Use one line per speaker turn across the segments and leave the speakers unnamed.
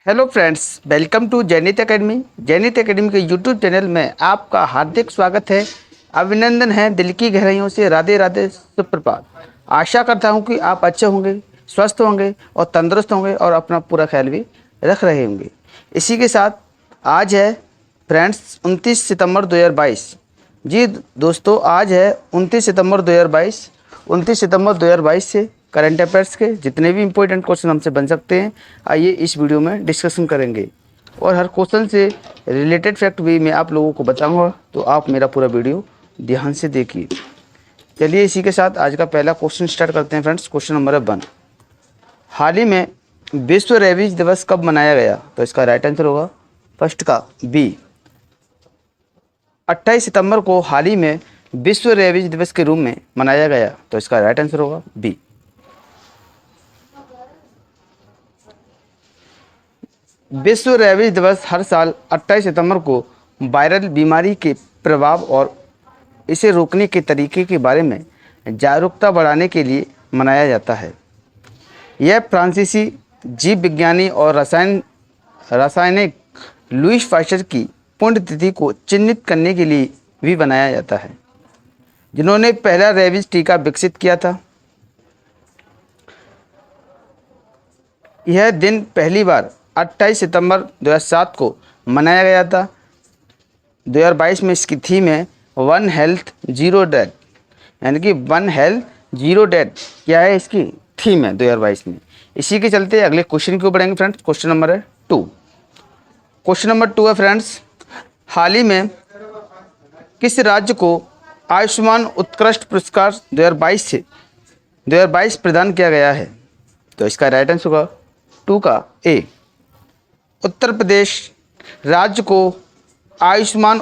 Hello friends, welcome to Jainit academy. Jainit academy के YouTube channel में आपका हार्दिक स्वागत है। अभिनंदन है दिल की गहराइयों से, राधे राधे, सुप्रभात। आशा करता हूं कि आप अच्छे होंगे, स्वस्थ होंगे और तंदुरुस्त होंगे और अपना पूरा ख्याल भी रख रहे होंगे। इसी के साथ आज है फ्रेंड्स 29 सितंबर 2022। जी दोस्तों, आज है 29 सितंबर 2022। 29 सितंबर 2022 से करंट अफेयर्स के जितने भी इंपॉर्टेंट क्वेश्चन हमसे बन सकते हैं, आइए इस वीडियो में डिस्कशन करेंगे। और हर क्वेश्चन से रिलेटेड फैक्ट भी मैं आप लोगों को बताऊंगा, तो आप मेरा पूरा वीडियो ध्यान से देखिए। चलिए इसी के साथ आज का पहला क्वेश्चन स्टार्ट करते हैं फ्रेंड्स। क्वेश्चन नंबर 1, हाल ही में विश्व रेबीज दिवस कब मनाया गया? तो इसका राइट आंसर होगा फर्स्ट का बी। 28 सितंबर को हाल ही में विश्व रेबीज दिवस के रूप में मनाया गया, तो इसका राइट आंसर होगा बी। विश्व रेबीज दिवस हर साल 28 सितंबर को वायरल बीमारी के प्रभाव और इसे रोकने के तरीके के बारे में जागरूकता बढ़ाने के लिए मनाया जाता है। यह फ्रांसीसी जीव विज्ञानी और रासायनिक लुईस पास्चर की पुण्यतिथि को चिन्हित करने के लिए भी बनाया जाता है, जिन्होंने पहला रेबीज टीका विकसित किया था। यह दिन पहली बार 28 सितंबर 2007 को मनाया गया था। 2022 में इसकी थीम है वन हेल्थ जीरो डेथ, यानी कि वन हेल्थ जीरो डेथ क्या है इसकी थीम है 2022 में। इसी के चलते अगले क्वेश्चन की ओर बढ़ेंगे फ्रेंड्स। क्वेश्चन नंबर है 2। क्वेश्चन नंबर 2 है फ्रेंड्स, हाल ही में किस राज्य को आयुष्मान उत्कृष्ट पुरस्कार 2022 प्रदान किया गया है? तो इसका राइट आंसर होगा 2 का ए। उत्तर प्रदेश राज्य को आयुष्मान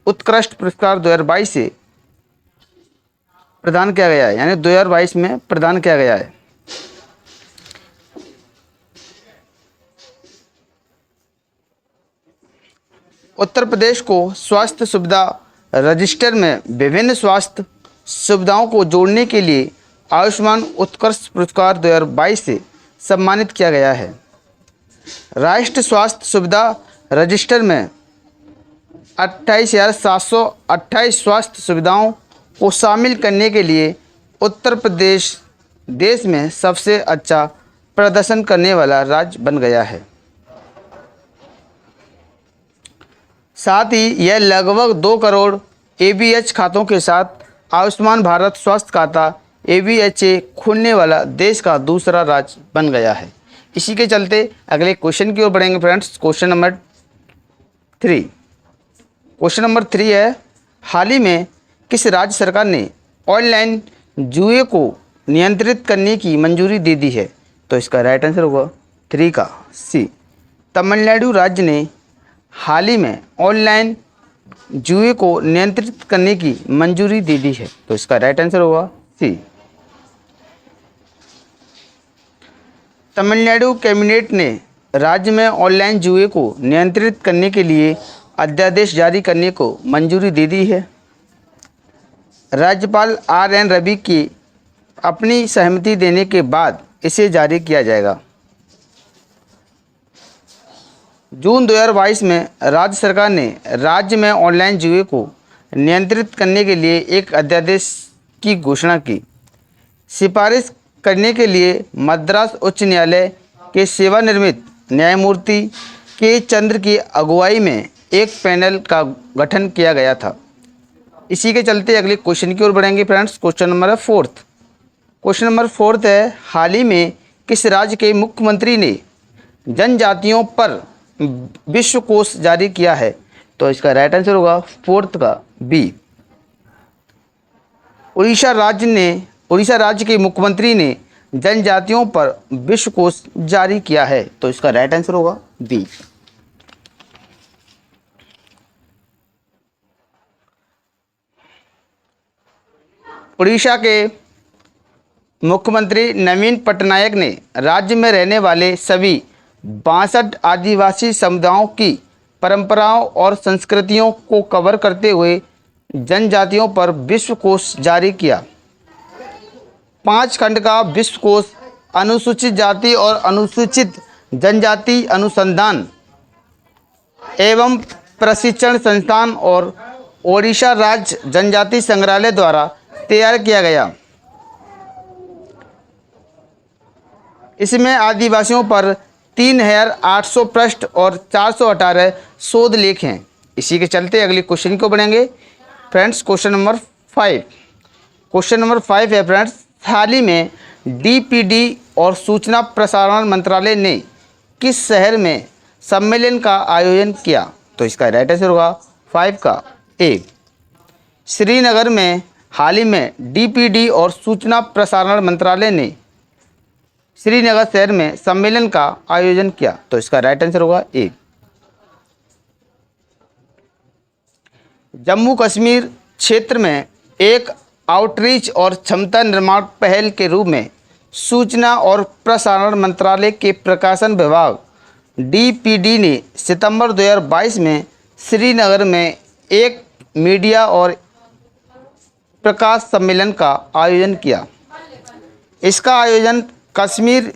उत्कृष्ट पुरस्कार 2022 से प्रदान किया गया है, यानी 2022 में प्रदान किया गया है। उत्तर प्रदेश को स्वास्थ्य सुविधा रजिस्टर में विभिन्न स्वास्थ्य सुविधाओं को जोड़ने के लिए आयुष्मान उत्कृष्ट पुरस्कार 2022 से सम्मानित किया गया है। राष्ट्रीय स्वास्थ्य सुविधा रजिस्टर में 28,728 स्वास्थ्य सुविधाओं को शामिल करने के लिए उत्तर प्रदेश देश में सबसे अच्छा प्रदर्शन करने वाला राज्य बन गया है। साथ ही यह लगभग 2 करोड़ ABH खातों के साथ आयुष्मान भारत स्वास्थ्य खाता ABHA खोलने वाला देश का दूसरा राज्य बन गया है। इसी के चलते अगले क्वेश्चन की ओर बढ़ेंगे friends. Question number 3। Question number 3 है, हाल ही में किस राज्य सरकार ने ऑनलाइन जुए को नियंत्रित करने की मंजूरी दे दी है? तो इसका राइट आंसर होगा 3 का सी। तमिलनाडु राज्य ने हाल ही में ऑनलाइन जुए को नियंत्रित करने की मंजूरी दे दी है, तो इसका राइट आंसर होगा सी। तमिलनाडु कैबिनेट ने राज्य में ऑनलाइन जुए को नियंत्रित करने के लिए अध्यादेश जारी करने को मंजूरी दे दी है। राज्यपाल RN रवि की अपनी सहमति देने के बाद इसे जारी किया जाएगा। जून 2022 में राज्य सरकार ने राज्य में ऑनलाइन जुए को नियंत्रित करने के लिए एक अध्यादेश की घोषणा की। सिफारिश करने के लिए मद्रास उच्च न्यायालय के सेवानिवृत्त न्यायमूर्ति के चंद्र की अगुवाई में एक पैनल का गठन किया गया था। इसी के चलते अगले क्वेश्चन की ओर बढ़ेंगे friends. Question number 4। Question number 4 है, हाल ही में किस राज्य के मुख्यमंत्री ने जनजातियों पर विश्वकोश जारी किया है? तो इसका राइट आंसर होगा 4 का बी। उड़ीसा राज्य के मुख्यमंत्री ने जनजातियों पर विश्वकोश जारी किया है, तो इसका राइट आंसर होगा बी। उड़ीसा के मुख्यमंत्री नवीन पटनायक ने राज्य में रहने वाले सभी 62 आदिवासी समुदायों की परंपराओं और संस्कृतियों को कवर करते हुए जनजातियों पर विश्वकोश जारी किया। 5 खंड का विश्वकोश अनुसूचित जाति और अनुसूचित जनजाति अनुसंधान एवं प्रशिक्षण संस्थान और ओडिशा राज्य जनजाति संग्रहालय द्वारा तैयार किया गया। इसमें आदिवासियों पर 3800 पृष्ठ और 418 शोध लेख हैं। इसी के चलते अगले क्वेश्चन को बढ़ेंगे friends. Question number 5। Question number 5 है फ्रेंड्स, हाल ही में डीपीडी और सूचना प्रसारण मंत्रालय ने किस शहर में सम्मेलन का आयोजन किया? तो इसका राइट आंसर होगा 5 का ए, श्रीनगर में। हाल ही में डीपीडी और सूचना प्रसारण मंत्रालय ने श्रीनगर शहर में सम्मेलन का आयोजन किया। तो इसका राइट आंसर होगा ए। जम्मू कश्मीर क्षेत्र में एक आउटरीच और क्षमता निर्माण पहल के रूप में सूचना और प्रसारण मंत्रालय के प्रकाशन विभाग डीपीडी ने सितंबर 2022 में श्रीनगर में एक मीडिया और प्रकाश सम्मेलन का आयोजन किया। इसका आयोजन कश्मीर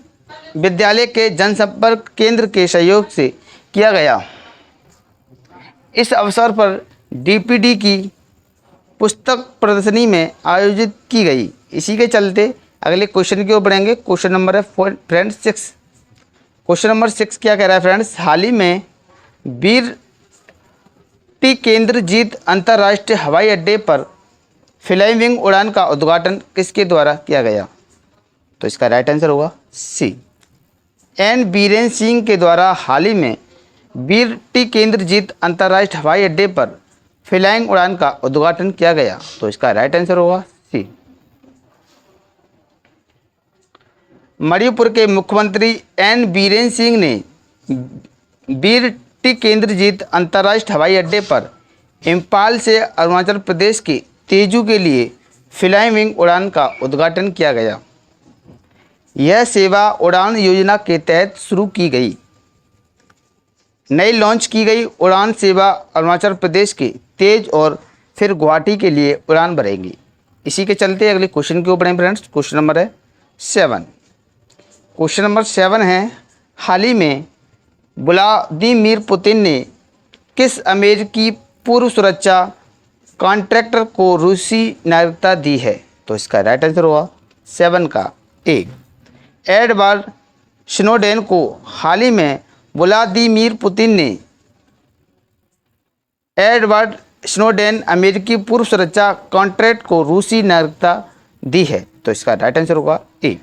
विद्यालय के जनसंपर्क केंद्र के सहयोग से किया गया। इस अवसर पर डीपीडी की पुस्तक प्रदर्शनी में आयोजित की गई। इसी के चलते अगले क्वेश्चन की ओर बढ़ेंगे। क्वेश्चन नंबर है फ्रेंड्स 6। क्वेश्चन नंबर 6 क्या कह रहा है फ्रेंड्स, हाल ही में वीर टी केंद्रजीत अंतर्राष्ट्रीय हवाई अड्डे पर फ्लाइंग विंग उड़ान का उद्घाटन किसके द्वारा किया गया? तो इसका राइट आंसर होगा सी, एन बीरेन सिंह के द्वारा हाल ही में वीर टी केंद्रजीत अंतर्राष्ट्रीय हवाई अड्डे पर फ्लाइंग उड़ान का उद्घाटन किया गया। तो इसका राइट आंसर होगा सी। मणिपुर के मुख्यमंत्री एन बीरेन सिंह ने वीर टी केंद्रजीत अंतर्राष्ट्रीय हवाई अड्डे पर इम्फाल से अरुणाचल प्रदेश के तेजू के लिए फ्लाइंग विंग उड़ान का उद्घाटन किया गया। यह सेवा उड़ान योजना के तहत शुरू की गई। नई लॉन्च की गई उड़ान सेवा अरुणाचल प्रदेश के तेज और फिर गुवाहाटी के लिए उड़ान भरेगी। इसी के चलते अगले क्वेश्चन के ऊपर फ्रेंड्स, क्वेश्चन नंबर है 7। क्वेश्चन नंबर 7 है, हाल ही में व्लादिमीर पुतिन ने किस अमेरिकी पूर्व सुरक्षा कॉन्ट्रैक्टर को रूसी नागरिकता दी है? तो इसका राइट आंसर होगा 7 का ए, एडवर्ड स्नोडेन को। हाल ही में व्लादिमीर पुतिन ने एडवर्ड स्नोडेन अमेरिकी पूर्व सुरक्षा कॉन्ट्रैक्ट को रूसी नागरिकता दी है। तो इसका राइट आंसर होगा ए।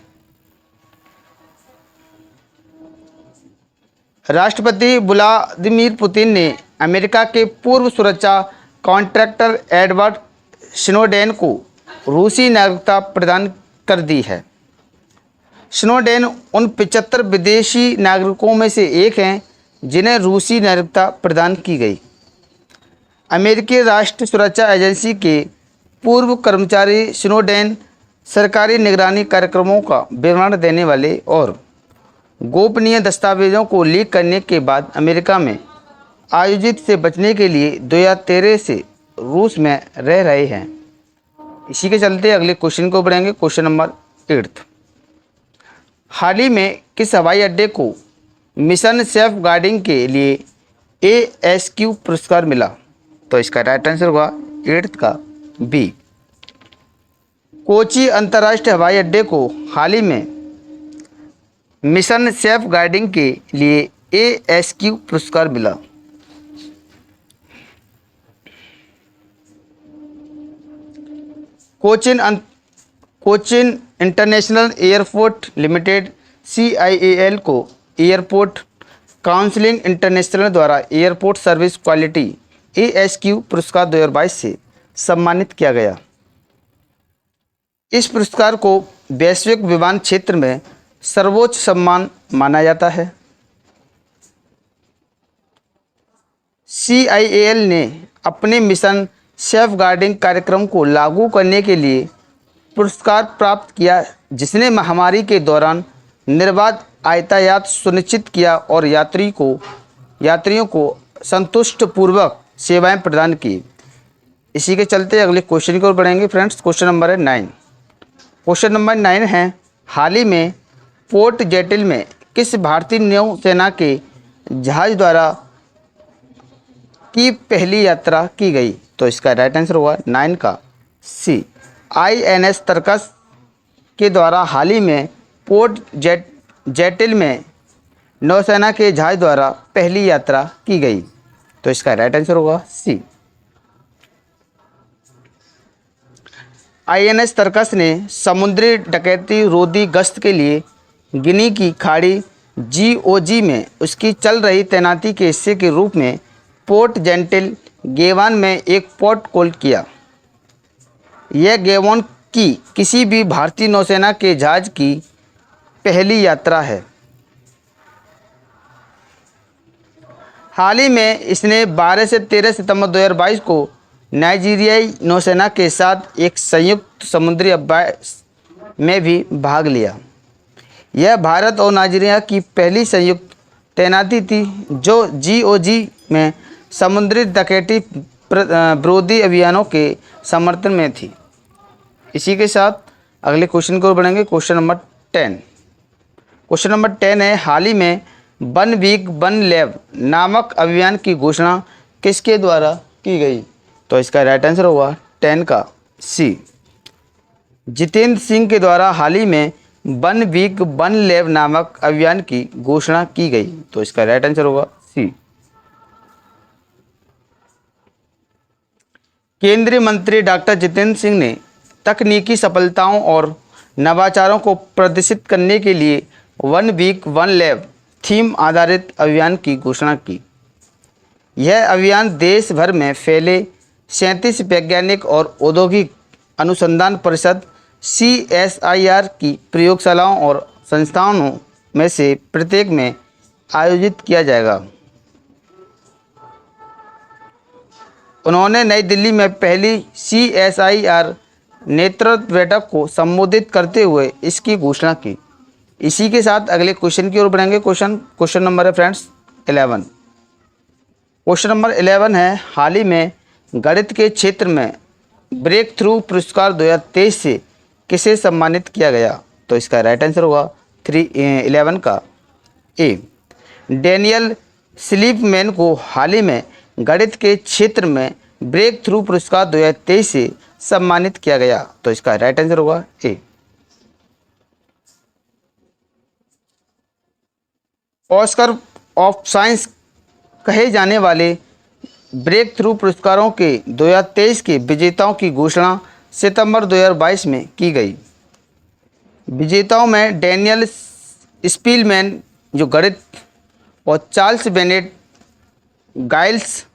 राष्ट्रपति व्लादिमीर पुतिन ने अमेरिका के पूर्व सुरक्षा कॉन्ट्रैक्टर एडवर्ड स्नोडेन को रूसी नागरिकता प्रदान कर दी है। स्नोडेन उन 75 विदेशी नागरिकों में से एक हैं जिन्हें रूसी नागरिकता प्रदान की गई। अमेरिकी राष्ट्रीय सुरक्षा एजेंसी के पूर्व कर्मचारी स्नोडेन सरकारी निगरानी कार्यक्रमों का विवरण देने वाले और गोपनीय दस्तावेजों को लीक करने के बाद अमेरिका में आयोजित से बचने के लिए 2013 से रूस में रह रहे हैं। इसी के चलते अगले क्वेश्चन को बढ़ेंगे। Question number 8। हाल ही में किस हवाई अड्डे को मिशन सेफ गार्डिंग के लिए ASQ पुरस्कार मिला? तो इसका राइट आंसर होगा 8 का बी, कोची अंतर्राष्ट्रीय हवाई अड्डे को हाल ही में मिशन सेफ गार्डिंग के लिए ASQ पुरस्कार मिला। Cochin international airport limited CIAL को एयरपोर्ट काउंसिलिंग इंटरनेशनल द्वारा एयरपोर्ट सर्विस क्वालिटी ASQ पुरस्कार 2022 से सम्मानित किया गया। इस पुरस्कार को वैश्विक विमान क्षेत्र में सर्वोच्च सम्मान माना जाता है। CIAL ने अपने मिशन सेफ गार्डिंग कार्यक्रम को लागू करने के लिए पुरस्कार प्राप्त किया, जिसने महामारी के दौरान निर्बाध यातायात सुनिश्चित किया और यात्रियों को संतुष्टिपूर्वक सेवाएं प्रदान की। इसी के चलते अगले क्वेश्चन की ओर बढ़ेंगे फ्रेंड्स। क्वेश्चन नंबर है 9। क्वेश्चन नंबर 9 है, हाल ही में पोर्ट जैटिल में किस भारतीय नौसेना के जहाज द्वारा की पहली यात्रा की गई? तो इसका राइट आंसर होगा 9 का सी। INS तरकस के द्वारा हाल ही में पोर्ट जेटिल में नौसेना के जहाज द्वारा पहली यात्रा की गई। तो इसका राइट आंसर होगा सी। INS तरकस ने समुद्री डकैती रोधी गश्त के लिए गिनी की खाड़ी GOG में उसकी चल रही तैनाती के हिस्से के रूप में पोर्ट जेंटिल गेवान में एक पोर्ट कॉल किया। यह गेवान की किसी भी भारतीय नौसेना के जहाज की पहली यात्रा है। हाल ही में इसने 12 से 13 सितंबर 2022 को नाइजीरियाई नौसेना के साथ एक संयुक्त समुद्री अभ्यास में भी भाग लिया। यह भारत और नाइजीरिया की पहली संयुक्त तैनाती थी जो GOG में समुद्री डकैती विरोधी अभियानों के समर्थन में थी। इसी के साथ अगले क्वेश्चन को बढ़ेंगे। Question number 10। क्वेश्चन नंबर 10 है, हाल ही में वन वीक वन लैब नामक अभियान की घोषणा किसके द्वारा की गई? तो इसका राइट आंसर होगा 10 का सी। जितेंद्र सिंह के द्वारा हाल ही में वन वीक वन लैब नामक अभियान की घोषणा की गई। तो इसका राइट आंसर होगा सी। केंद्रीय मंत्री डॉक्टर जितेंद्र सिंह ने तकनीकी सफलताओं और नवाचारों को प्रदर्शित करने के लिए one week one lab theme आधारित अभियान की घोषणा की। यह अभियान देश भर में फैले 37 वैज्ञानिक और औद्योगिक अनुसंधान परिषद CSIR की प्रयोगशालाओं और संस्थानों में से प्रत्येक में आयोजित किया जाएगा। उन्होंने नई दिल्ली में पहली CSIR नेतृत्व बैठक को संबोधित करते हुए इसकी घोषणा की। इसी के साथ अगले क्वेश्चन की ओर बढ़ेंगे। क्वेश्चन नंबर है फ्रेंड्स 11। क्वेश्चन नंबर 11 है, हाल ही में गणित के क्षेत्र में ब्रेक थ्रू पुरस्कार 2023 से किसे सम्मानित किया गया? तो इसका राइट आंसर होगा 11 का ए। डेनियल स्लीपमैन को हाल ही में गणित के क्षेत्र में ब्रेक थ्रू पुरस्कार 2023 से सम्मानित किया गया। तो इसका राइट आंसर होगा ए। ऑस्कर ऑफ साइंस कहे जाने वाले ब्रेक थ्रू पुरस्कारों के 2023 के विजेताओं की घोषणा सितंबर 2022 में की गई। विजेताओं में डेनियल स्पीलमैन जो गणित और Charles Bennett Gilles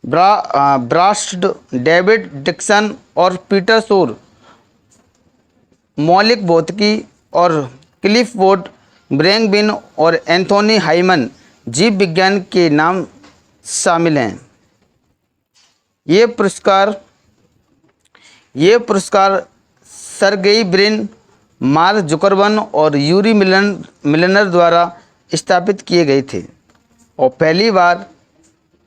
Brassard David Dixon और पीटर शोर मौलिक भौतिकी और क्लिफ बोर्ड ब्रैंगबिन और एंथोनी हाइमन जीव विज्ञान के नाम शामिल हैं। ये पुरस्कार सर्गेई ब्रिन, मार्क जुकरबर्ग और यूरी मिलनर द्वारा स्थापित किए गए थे और पहली बार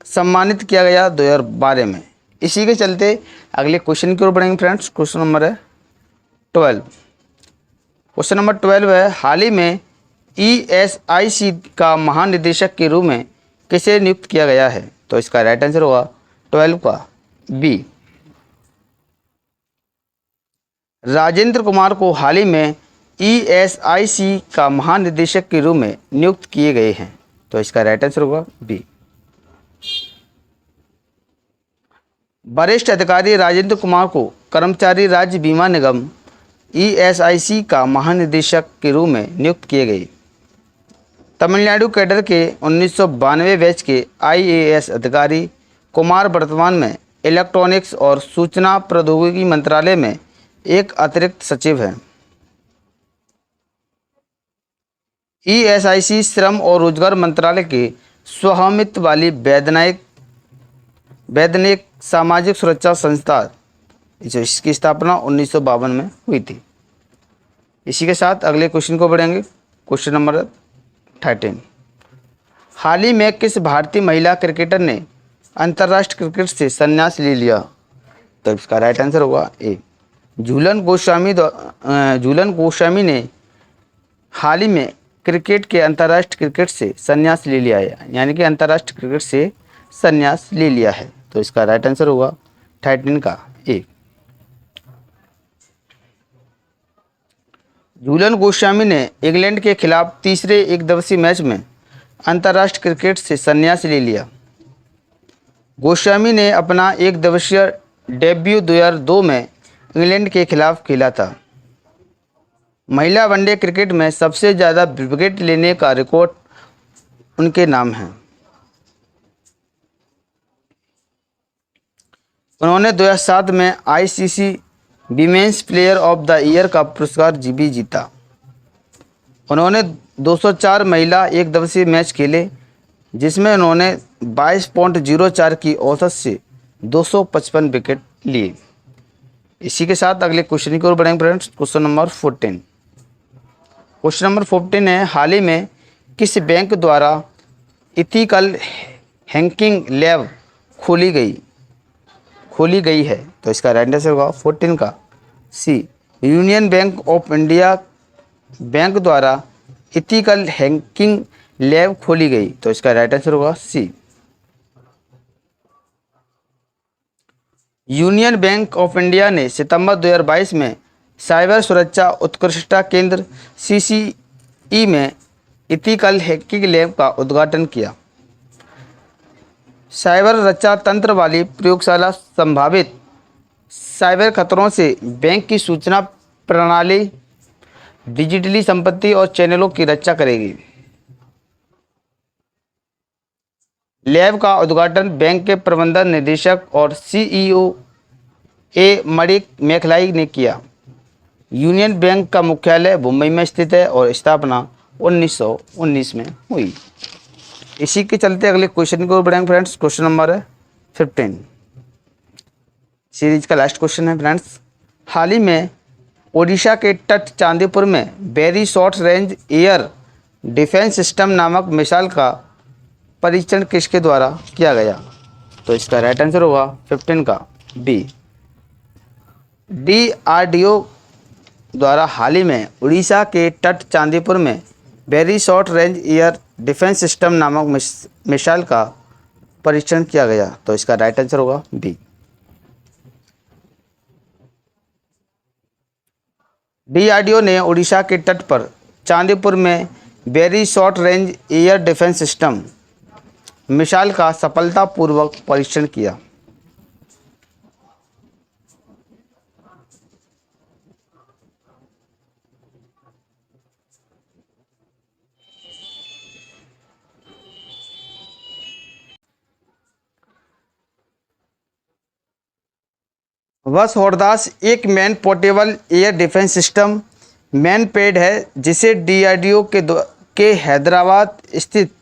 सम्मानित किया गया 2012 में। इसी के चलते अगले क्वेश्चन की ओर बढ़ेंगे फ्रेंड्स। क्वेश्चन नंबर है 12। क्वेश्चन नंबर 12 है, हाल ही में ESIC का महानिदेशक के रूप में किसे नियुक्त किया गया है? तो इसका राइट आंसर होगा 12 का बी। राजेंद्र कुमार को हाल ही में ESIC का महानिदेशक के रूप में नियुक्त किए गए हैं। तो इसका राइट आंसर होगा बी। वरिष्ठ अधिकारी राजेंद्र कुमार को कर्मचारी राज्य बीमा निगम ESIC का महानिदेशक के रूप में नियुक्त किए गए। तमिलनाडु कैडर के 1992 बैच के IAS अधिकारी कुमार वर्तमान में इलेक्ट्रॉनिक्स और सूचना प्रौद्योगिकी मंत्रालय में एक अतिरिक्त सचिव हैं। ESIC श्रम और रोजगार मंत्रालय के स्वामित्व वाली वैधानिक सामाजिक सुरक्षा संस्था इसकी स्थापना 1952 में हुई थी। इसी के साथ अगले क्वेश्चन को बढ़ेंगे। Question number 13। हाल ही में किस भारतीय महिला क्रिकेटर ने अंतर्राष्ट्रीय क्रिकेट से संन्यास ले लिया? तो इसका राइट आंसर होगा ए। झूलन गोस्वामी ने हाल ही में क्रिकेट के अंतर्राष्ट्रीय क्रिकेट से संन्यास ले लिया है, यानी कि अंतर्राष्ट्रीय क्रिकेट से संन्यास ले लिया है। तो इसका राइट आंसर होगा 13 का ए। झूलन गोस्वामी ने इंग्लैंड के खिलाफ तीसरे एक दिवसीय मैच में अंतर्राष्ट्रीय क्रिकेट से संन्यास ले लिया। गोस्वामी ने अपना एक दिवसीय डेब्यू 2002 में इंग्लैंड के खिलाफ खेला था। महिला वनडे क्रिकेट में सबसे ज़्यादा विकेट लेने का रिकॉर्ड उनके नाम है। उन्होंने 2007 में ICC women's player of the year का पुरस्कार भी जीता। उन्होंने 204 महिला एक दिवसीय मैच खेले, जिसमें उन्होंने 22.04 की औसत से 255 विकेट लिए। इसी के साथ अगले क्वेश्चन की ओर बढ़ेंगे friends. Question number 14। Question number 14 है, हाल ही में किस बैंक द्वारा इथिकल हैकिंग लैब खोली गई है? तो इसका राइट आंसर होगा 14 का C, Union Bank of India bank द्वारा इथिकल हैकिंग लैब खोली गई। तो इसका राइट आंसर होगा C. Union Bank of India ने सितंबर 2022 में साइबर सुरक्षा उत्कृष्टता केंद्र सीसीई में इथिकल हैकिंग लैब का उद्घाटन किया। साइबर रक्षा तंत्र वाली प्रयोगशाला संभावित साइबर खतरों से बैंक की सूचना प्रणाली, डिजिटली संपत्ति और चैनलों की रक्षा करेगी। लैब का उद्घाटन बैंक के प्रबंधन निदेशक और सीईओ मरिक मैखलाई ने किया। यूनियन बैंक का मुख्यालय मुंबई में स्थित है और स्थापना 1919 में हुई। इसी के चलते अगले क्वेश्चन की ओर बढ़ेंगे फ्रेंड्स। क्वेश्चन नंबर 15 सीरीज का लास्ट क्वेश्चन है फ्रेंड्स। हाल ही में ओडिशा के तट चांदीपुर में very short range air defence system नामक मिसाइल का परीक्षण किसके द्वारा किया गया? तो इसका राइट आंसर होगा 15 का बी, डीआरडीओ द्वारा हाल ही में उड़ीसा के तट चांदीपुर में very short range air defence system नामक मिसाइल का परीक्षण किया गया। तो इसका राइट आंसर होगा बी। डीआरडीओ ने उड़ीसा के तट पर चांदीपुर में very short range air defence system missile का सफलतापूर्वक परीक्षण किया। वस होरदास एक man portable air defence system man paid है, जिसे डीआरडीओ के हैदराबाद स्थित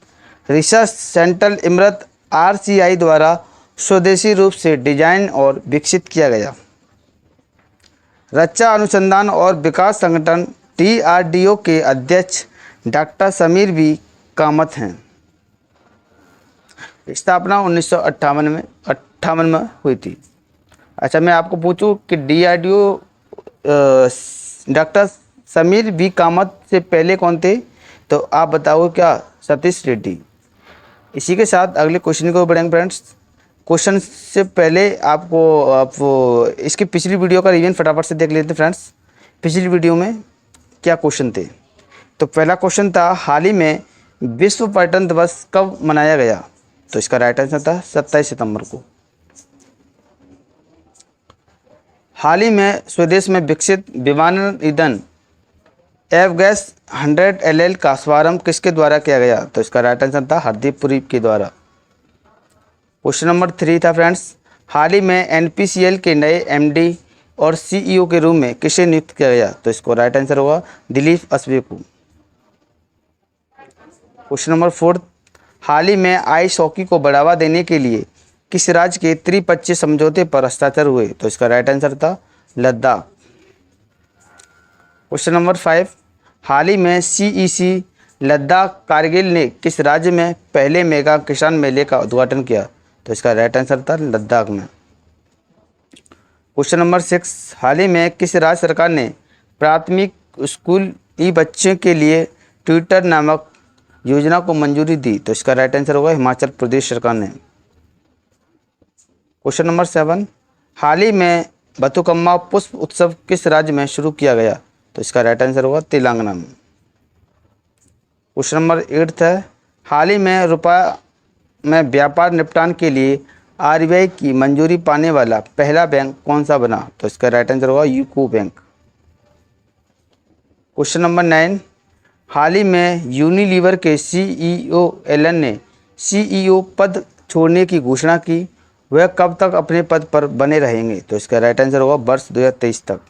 रिसर्च सेंटर इमरत आरसीआई द्वारा स्वदेशी रूप से डिजाइन और विकसित किया गया। रक्षा अनुसंधान और विकास संगठन डीआरडीओ के अध्यक्ष डॉक्टर समीर बी कामत हैं। स्थापना 1958 में हुई थी। अच्छा, मैं आपको पूछूं कि DRDO doctor Sameer B Kamat से पहले कौन थे? तो आप बताओ क्या? सतीश रेड्डी। इसी के साथ अगले क्वेश्चन को बढ़ेंगे फ्रेंड्स। क्वेश्चन से पहले आप इसकी पिछली वीडियो का रिवीजन फटाफट से देख लेते हैं फ्रेंड्स। पिछली वीडियो में क्या क्वेश्चन थे? तो पहला क्वेश्चन था, हाल ही में विश्व पर्यटन दिवस कब मनाया गया? तो इसका राइट आंसर था 27 सितंबर को। हाल ही में स्वदेश में विकसित विमानन ईंधन एफ गैस 100 LL का शुभारंभ किसके द्वारा किया गया? तो इसका राइट आंसर था हरदीप पुरी के द्वारा। क्वेश्चन नंबर 3 था फ्रेंड्स, हाल ही में एनपीसीएल के नए एमडी और सीईओ के रूप में किसे नियुक्त किया गया? तो इसको राइट आंसर होगा दिलीप असबे को। क्वेश्चन नंबर 4, हाल ही में आइस हॉकी को बढ़ावा देने के लिए किस राज्य के त्रिपक्षीय समझौते पर हस्ताक्षर हुए? तो इसका राइट आंसर था लद्दाख। क्वेश्चन नंबर 5, हाल ही में सीईसी लद्दाख कारगिल ने किस राज्य में पहले मेगा किसान मेले का उद्घाटन किया? तो इसका राइट आंसर था लद्दाख में। क्वेश्चन नंबर 6, हाल ही में किस राज्य सरकार ने प्राथमिक स्कूल ई बच्चों के लिए ट्विटर नामक योजना को मंजूरी दी? तो इसका राइट आंसर होगा हिमाचल प्रदेश सरकार ने। क्वेश्चन नंबर 7, हाल ही में बथुकम्मा पुष्प उत्सव किस राज्य में शुरू किया गया? तो इसका राइट आंसर होगा तेलंगाना में। क्वेश्चन नंबर 8 है, हाल ही में रुपये में व्यापार निपटान के लिए आरबीआई की मंजूरी पाने वाला पहला बैंक कौन सा बना? तो इसका राइट आंसर होगा यूको बैंक। क्वेश्चन नंबर 9, हाल ही में यूनिलीवर के सीईओ एलन ने सीईओ पद छोड़ने की घोषणा की, वह कब तक अपने पद पर बने रहेंगे? तो इसका राइट आंसर होगा वर्ष 2023 तक।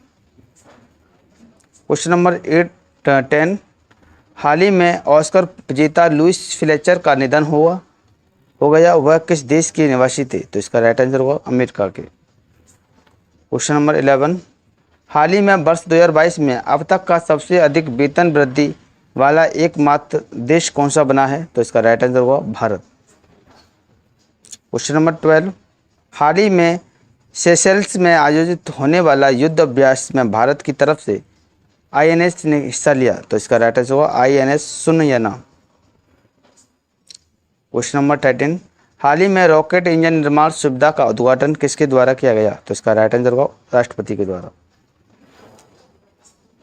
क्वेश्चन नंबर 10, हाल ही में ऑस्कर विजेता लुइस फ्लेचर का निधन हो गया, वह किस देश के निवासी थे? तो इसका राइट आंसर होगा अमेरिका के। क्वेश्चन नंबर 11, हाल ही में वर्ष 2022 में अब तक का सबसे अधिक वेतन वृद्धि वाला एकमात्र देश कौन सा बना है? तो इसका राइट आंसर होगा भारत। क्वेश्चन नंबर 12, हाल ही में सेशेल्स में आयोजित होने वाला युद्ध अभ्यास में भारत की तरफ से आईएनएस ने हिस्सा लिया? तो इसका राइट आंसर होगा आईएनएस सुनयना। क्वेश्चन नंबर 13, हाल ही में रॉकेट इंजन निर्माण सुविधा का उद्घाटन किसके द्वारा किया गया? तो इसका राइट आंसर होगा राष्ट्रपति के द्वारा।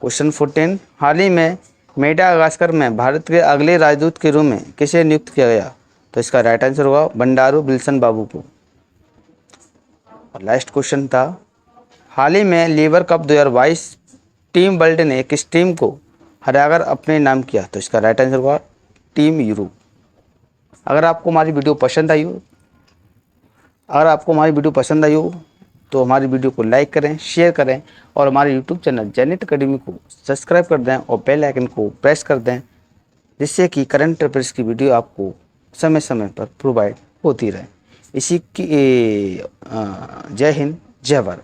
क्वेश्चन 14, हाल ही में मेडागास्कर में भारत के अगले राजदूत के रूप में किसे नियुक्त किया गया? तो इसका राइट आंसर होगा बंडारू विल्सन बाबू को। और लास्ट क्वेश्चन था, हाल ही में लीवर कप 2022 टीम वर्ल्ड ने किस टीम को हराकर अपने नाम किया? तो इसका राइट आंसर होगा टीम यूरोप। अगर आपको हमारी वीडियो पसंद आई हो तो हमारी वीडियो को लाइक करें, शेयर करें और हमारे यूट्यूब चैनल जैनित अकेडमी को सब्सक्राइब कर दें और बेल आइकन को प्रेस कर दें, जिससे कि करंट अफेयर्स की वीडियो आपको समय समय पर प्रोवाइड होती रहे। इसी की जय हिंद, जय भारत।